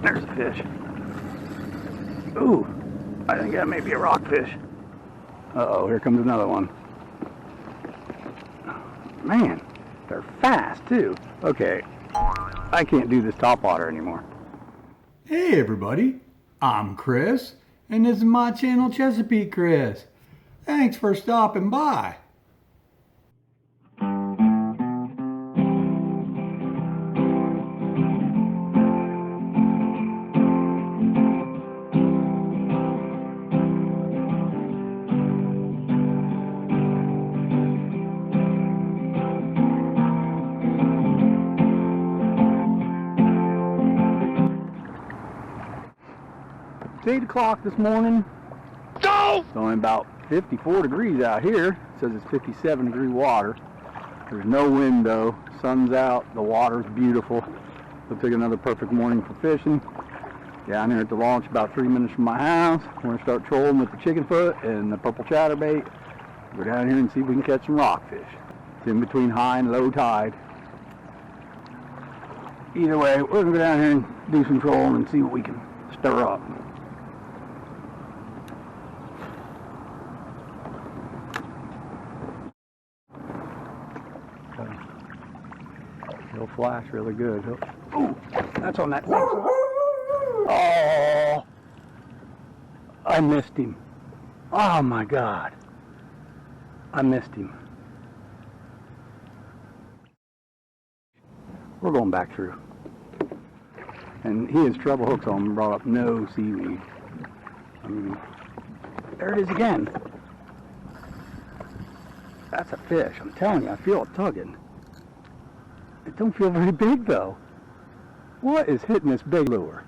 There's a fish. Ooh, I think that may be a rockfish. Uh-oh, here comes another one. Man, they're fast too. Okay, I can't do this topwater anymore. Hey everybody, I'm Chris, and this is my channel, Chesapeake Chris. Thanks for stopping by. It's 8 o'clock this morning. Go! It's only about 54 degrees out here. It says it's 57 degree water. There's no wind though. Sun's out. The water's beautiful. Looks like another perfect morning for fishing. Down here at the launch about 3 minutes from my house. We're going to start trolling with the chicken foot and the purple chatterbait. Go down here and see if we can catch some rockfish. It's in between high and low tide. Either way, we're going to go down here and do some trolling and see what we can stir up. He'll flash really good. Ooh, that's on that thing. Oh, I missed him. Oh my God, I missed him. We're going back through. And he has treble hooks on and brought up no seaweed. I mean, there it is again. That's a fish. I'm telling you, I feel it tugging. It don't feel very big though. What is hitting this big lure?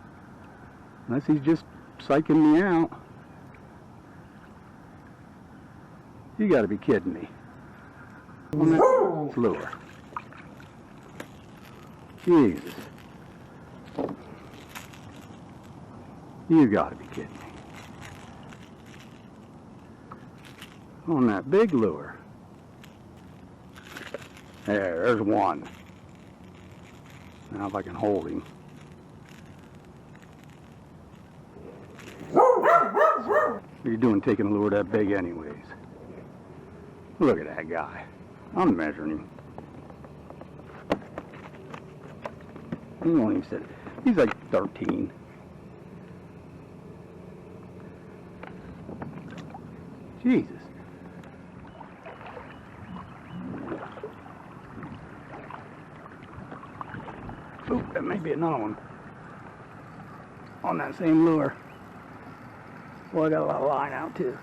Unless he's just psyching me out. You gotta be kidding me. On that lure. Jesus. You gotta be kidding me. On that big lure. There's one. Now if I can hold him. What are you doing taking a lure that big anyways? Look at that guy. I'm measuring him. He won't even sit. He's like 13. Jesus. Oop, that may be another one. On that same lure. Well, I got a lot of line out too.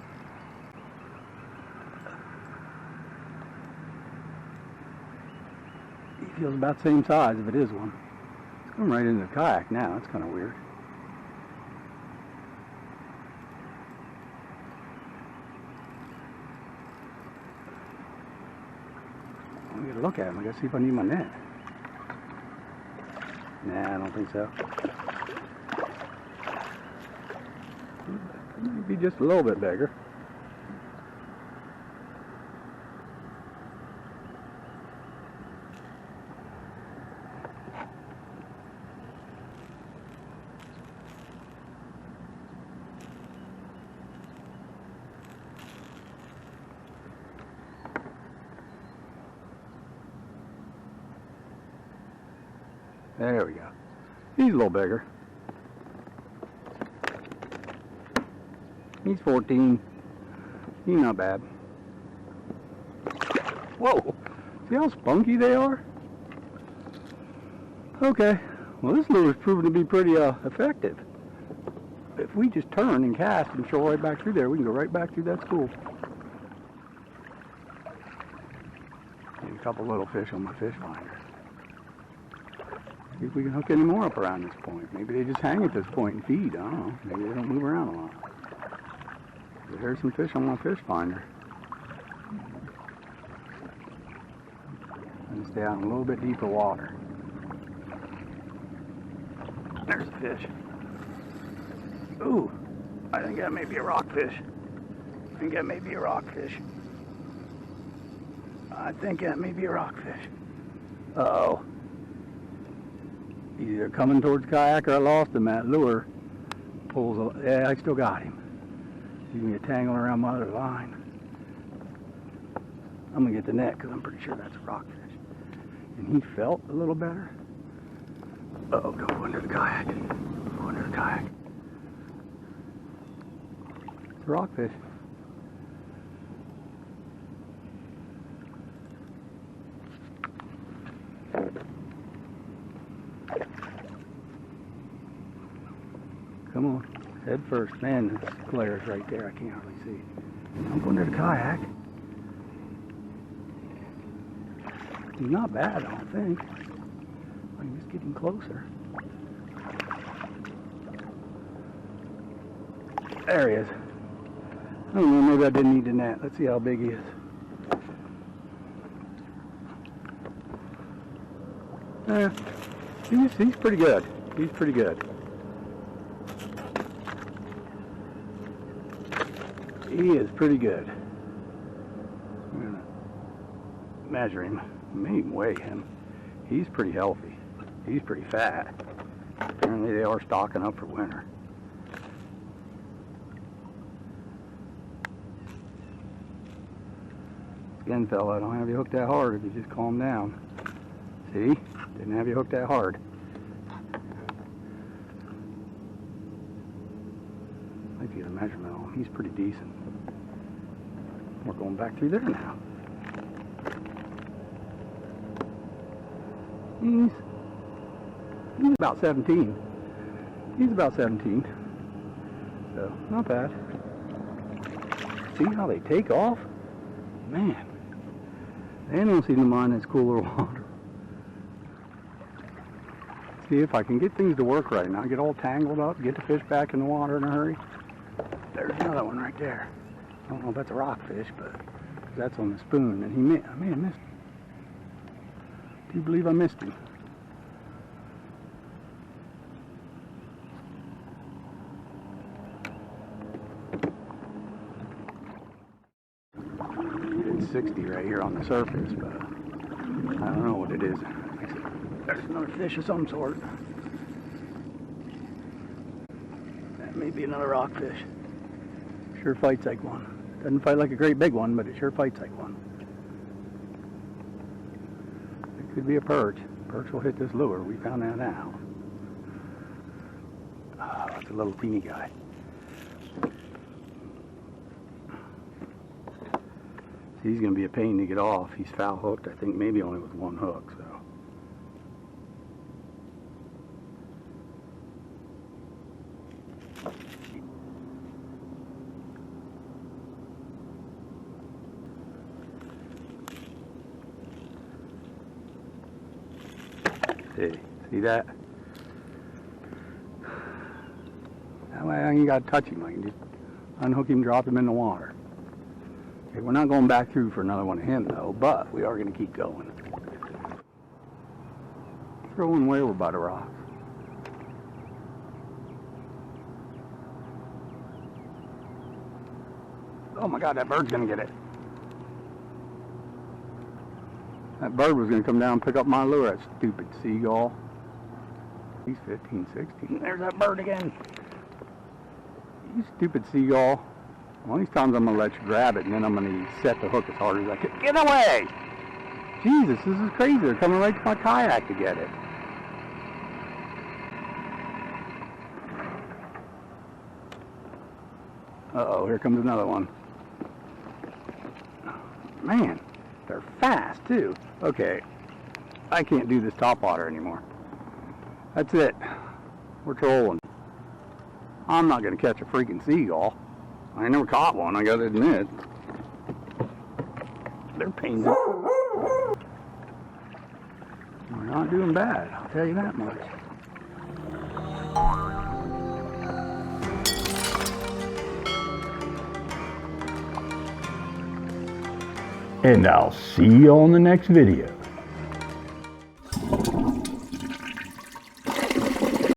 He feels about the same size if it is one. It's going right into the kayak now. That's kind of weird. I'm going to look at him. I got to see if I need my net. Nah, I don't think so. Maybe just a little bit bigger. There we go. He's a little bigger. He's 14. He's not bad. Whoa! See how spunky they are? Okay. Well, this lure is proving to be pretty effective. If we just turn and cast and troll right back through there, we can go right back through that school. Get a couple little fish on my fish finder. See if we can hook any more up around this point. Maybe they just hang at this point and feed. I don't know. Maybe they don't move around a lot. But there's some fish on my fish finder. And stay out in a little bit deeper water. There's a fish. Ooh, I think that may be a rockfish. I think that may be a rockfish. Uh-oh. He's either coming towards the kayak or I lost him. That lure pulls, yeah, I still got him. He's gonna get tangled around my other line. I'm gonna get the net because I'm pretty sure that's a rockfish. And he felt a little better. Uh-oh, don't go under the kayak. Go under the kayak. It's a rockfish. Come on, head first. Man, this glare's right there. I can't hardly see. Don't go under the kayak. He's not bad, I don't think. I'm just getting closer. There he is. I don't know, maybe I didn't need the net. Let's see how big he is. He's pretty good. He's pretty good. He is pretty good. I'm gonna measure him. I may even weigh him. He's pretty healthy. He's pretty fat. Apparently they are stocking up for winter. Again, fella, I don't have you hooked that hard if you just calm down. See? Didn't have you hooked that hard. Might get a measurement on him. He's pretty decent. We're going back through there now. He's about 17. He's about 17. So, not bad. See how they take off? Man. They don't seem to mind this cooler water. See if I can get things to work right now. Get all tangled up, get the fish back in the water in a hurry. There's another one right there. I don't know if that's a rockfish, but that's on the spoon, and I may have missed him. Do you believe I missed him? It's 60 right here on the surface, but I don't know what it is. There's another fish of some sort. That may be another rockfish. Sure fights like one. Doesn't fight like a great big one, but it sure fights like one. It could be a perch. Perch will hit this lure. We found that out. Oh, it's a little teeny guy. See, he's going to be a pain to get off. He's foul hooked, I think, maybe only with one hook, so. See that? That way I ain't got to touch him. I can just unhook him, drop him in the water. Okay, we're not going back through for another one of him though, but we are going to keep going. Throwing way over by the rocks. Oh my God, that bird's going to get it. That bird was going to come down and pick up my lure, that stupid seagull. He's 15, 16. There's that bird again. You stupid seagull. One of these times I'm going to let you grab it, and then I'm going to set the hook as hard as I can. Get away! Jesus, this is crazy. They're coming right to my kayak to get it. Uh-oh, here comes another one. Man, they're fast, too. Okay, I can't do this topwater anymore. That's it. We're trolling. I'm not going to catch a freaking seagull. I never caught one, I got to admit. They're painful. We're not doing bad, I'll tell you that much. And I'll see you on the next video.